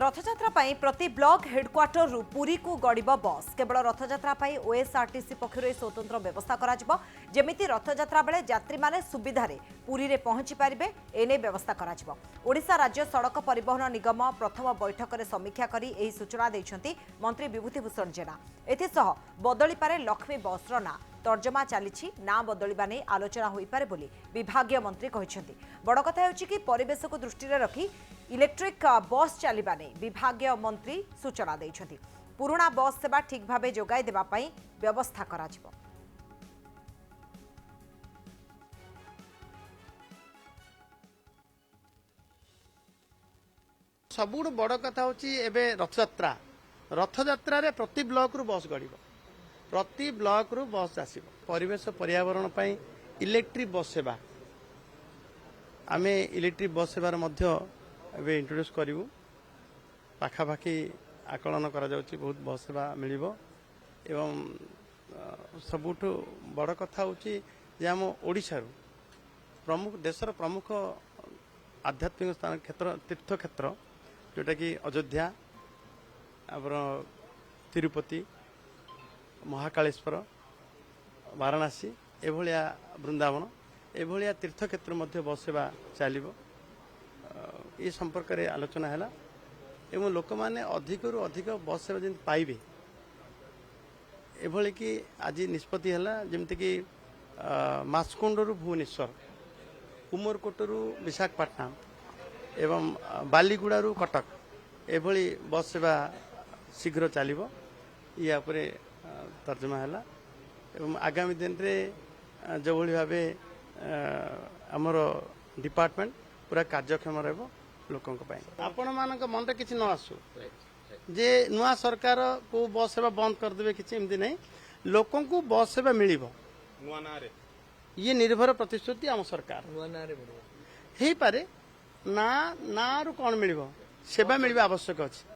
रथयात्रा पाई प्रति block headquarter रु पुरी को गड़िब बस केवल रथयात्रा पाई ओएसआरटीसी पक्षर स्वतंत्र व्यवस्था करा जेमिति रथयात्रा बेले यात्री माने सुविधारे पुरी रे पहुंची पारिबे एने व्यवस्था करा ओडिशा राज्य सड़क परिवहन निगम प्रथम बैठक में समीक्षा करी एही सूचना दैछंती मंत्री विभूतिभूषण जेना एथिसह बदली पारे लक्ष्मी बसर ना तर्जमा चली ना बदलवा नहीं आलोचना हो पारे बोली विभागीय मंत्री कहते बड़ कथा होछि कि परिवेश को दृष्टि रखी इलेक्ट्रिक बस चलवा नहीं विभागीय मंत्री सूचना देइछंती पुराना बस सेवा ठीक भाव जोगाई देबा पई व्यवस्था करा जिवो। सबुठ बड़ कथा होछि एबे रथयात्रा रे प्रति ब्लॉक रु बस गड़िबो प्रति ब्लॉक रु बस आसीबो परिवेश पर्यावरण पई इलेक्ट्रिक बस सेवा आमे इलेक्ट्रिक बस सेवार मध्य एबे इंट्रोड्यूस करिवु पाखापाखि आकलन करा जाउछि बहुत बस सेवा मिलिबो एवं सबुठ बड़ कथा होछि जे हम ओडिसा रु प्रमुख देशर प्रमुख आध्यात्मिक स्थान क्षेत्र तीर्थ क्षेत्र जोटा कि अयोध्या तिरुपति महाकालेश्वर वाराणसी एभलिया वृंदावन एभलिया तीर्थ क्षेत्र मध्य बस सेवा चलिबो ये संपर्क में आलोचना है एवं लोक मैंने अधिक रु अधिक बस सेवा जमी पाइबे एभली कि आज निष्पत्ति है जमती कि मास्कोंडरू भुवनेश्वर उमरकोटरू विशाखापट्टनम एवं बालीगुड़ारू कटक एभली बस सेवा शीघ्र चलिबो या उपरे तर्जमा है एवं आगामी दिन में जो भाव आमर डिपार्टमेंट पूरा कार्यक्षम रहिबो लोकों आपण मान मन में किसी न आसू जे नुआ सरकार को बस सेवा बंद करदे किसी एमती नहीं लोकों को बस सेवा मिल ये निर्भर प्रतिश्रुति आम सरकार हो पारे ना ना रु कौन मिल सेवा मिलवा आवश्यक अच्छे